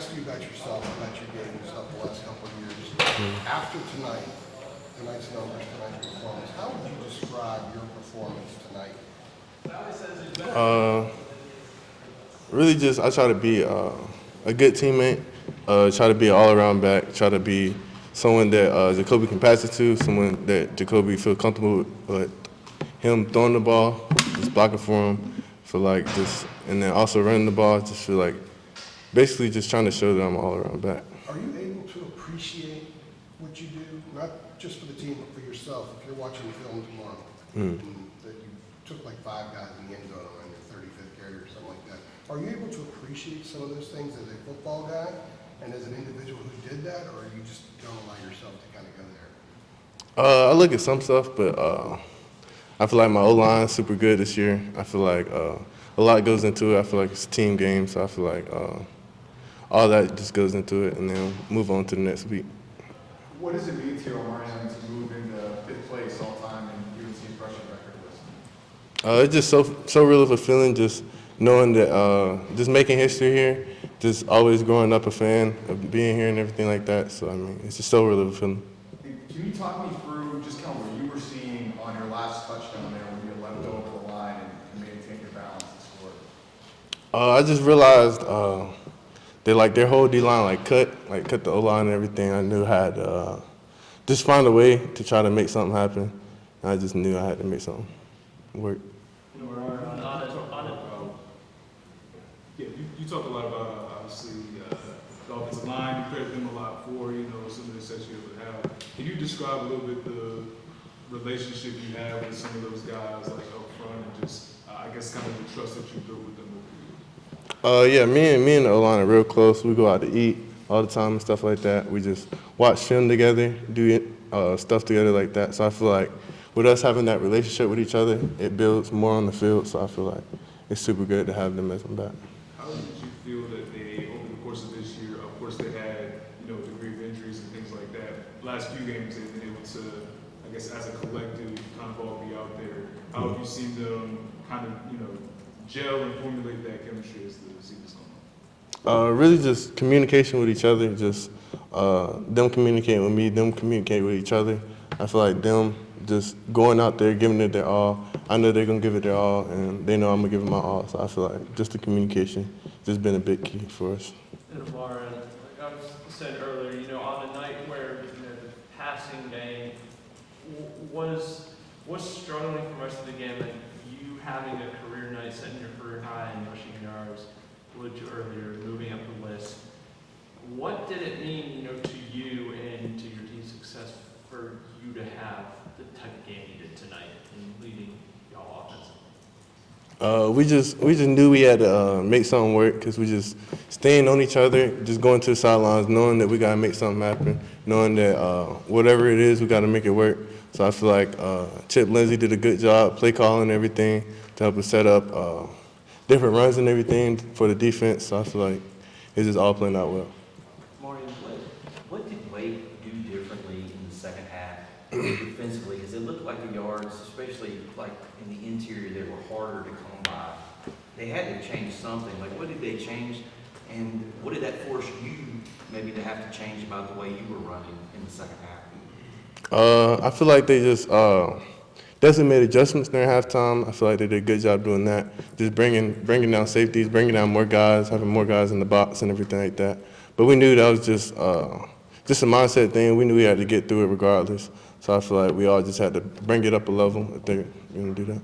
asked you about yourself, about your game and stuff the last couple of years. After tonight's numbers, tonight's performance, how would you describe your performance tonight? Really just I try to be a good teammate, try to be an all-around back, try to be someone that Jacoby can pass it to, someone that Jacoby feel comfortable with him throwing the ball, just blocking for him, feel like just, and then also running the ball, just feel like basically just trying to show that I'm an all-around back. Are you able to appreciate what you do, not just for the team, but for yourself? If you're watching film tomorrow, and that you took like 5 guys in the end zone on your 35th carry or something like that, are you able to appreciate some of those things as a football guy and as an individual who did that, or you just don't allow yourself to kind of go there? I look at some stuff, but I feel like my O-line is super good this year. I feel like a lot goes into it. I feel like it's a team game, so I feel like all that just goes into it, and then move on to the next week. What does it mean to you, Omarion, to move into 5th place all time in UNC's rushing record list? It's just so real of a feeling, just knowing that, just making history here, just always growing up a fan of being here and everything like that. So, I mean, it's just so real of a feeling. Can you talk me through just kind of what you were seeing on your last touchdown there when you leapt over the line and maintained your balance and scored? I just realized they like their whole D-line like cut the O-line and everything. I knew I had to just find a way to try to make something happen. And I just knew I had to make something work. Yeah, you talked a lot about obviously the offensive line. You credit them a lot for some of the success you ever have. Can you describe a little bit the relationship you have with some of those guys like up front and just I guess kind of the trust that you built with them over the years? Yeah, me and the O-line are real close. We go out to eat all the time and stuff like that. We just watch film together, do stuff together like that. So I feel like with us having that relationship with each other, it builds more on the field. So I feel like it's super good to have them as my back. How did you feel that they, over the course of this year, of course they had, a degree of injuries and things like that. Last few games they've been able to, I guess, as a collective, kind of all be out there. How have you seen them kind of, gel and formulate that chemistry as the season's going on? Really just communication with each other, just them communicating with me, them communicating with each other. I feel like them just going out there, giving it their all. I know they're going to give it their all, and they know I'm going to give it my all. So I feel like just the communication just been a big key for us. And Omarion, like I said earlier, on a night where the passing game was struggling for most of the game, like you having a career night, setting your career high in rushing yards, alluded to earlier, moving up the list. What did it mean, to you and to your team's success for you to have the type of game you did tonight in leading y'all offensively? We just knew we had to make something work because we just staying on each other, just going to the sidelines, knowing that we got to make something happen, knowing that whatever it is, we got to make it work. So I feel like Chip Lindsey did a good job play calling and everything to help us set up different runs and everything for the defense. So I feel like it's just all playing out well. Omarion, what did Wade do differently in the second half defensively? Because it looked like the yards, especially like in the interior, they were harder to come by. They had to change something. Like, what did they change? And what did that force you maybe to have to change about the way you were running in the second half? I feel like they just definitely made adjustments during halftime. I feel like they did a good job doing that. Just bringing down safeties, bringing down more guys, having more guys in the box and everything like that. But we knew that was just a mindset thing. We knew we had to get through it regardless. So I feel like we all just had to bring it up a level if they're going to do that.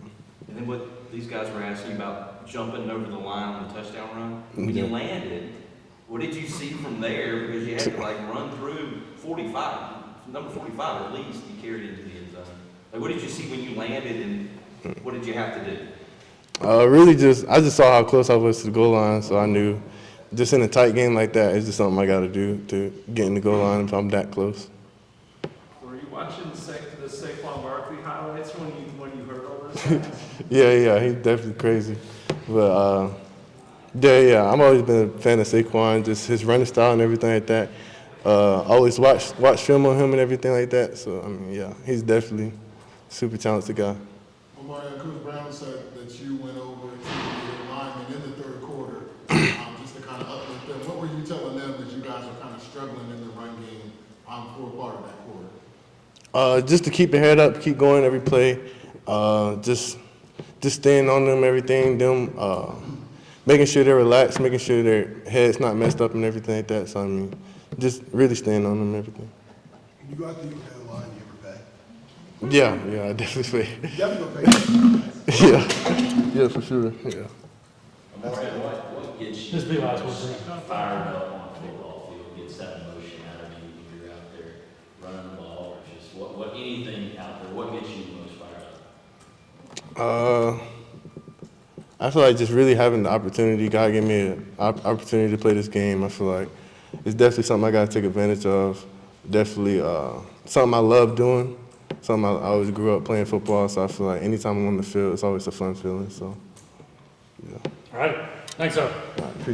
And then what these guys were asking about jumping over the line on the touchdown run, when you landed, what did you see from there? Because you had to run through 45. Number 45 at least, you carried into the end zone. Like, what did you see when you landed, and what did you have to do? I just saw how close I was to the goal line, so I knew just in a tight game like that, it's just something I got to do to get in the goal line if I'm that close. Were you watching the Saquon Barkley highlights when you heard all this? Yeah, he's definitely crazy. But, yeah, I've always been a fan of Saquon, just his running style and everything like that. Always watch film on him and everything like that. So, I mean, yeah, he's definitely a super talented guy. Omarion, Coach Brown said that you went over to the linemen in the third quarter just to kind of uplift them. What were you telling them struggling in the run game for a part of that quarter? Just to keep your head up, keep going every play, just staying on them, everything, making sure they're relaxed, making sure their head's not messed up and everything like that. So, I mean, just really staying on them and everything. When you go out there, you pay the line, you ever pay? Yeah, I definitely pay. You definitely go pay. Yeah, for sure, yeah. What gets you This be last one, please. fired up on a football field, gets that emotion out of you when you're out there running the ball, or just what anything out there, what gets you the most fired up? I feel like just really having the opportunity, God gave me an opportunity to play this game. I feel like it's definitely something I got to take advantage of. Definitely something I love doing, something I always grew up playing football, so I feel like anytime I'm on the field, it's always a fun feeling, so, yeah. All right, thanks, sir. I appreciate it.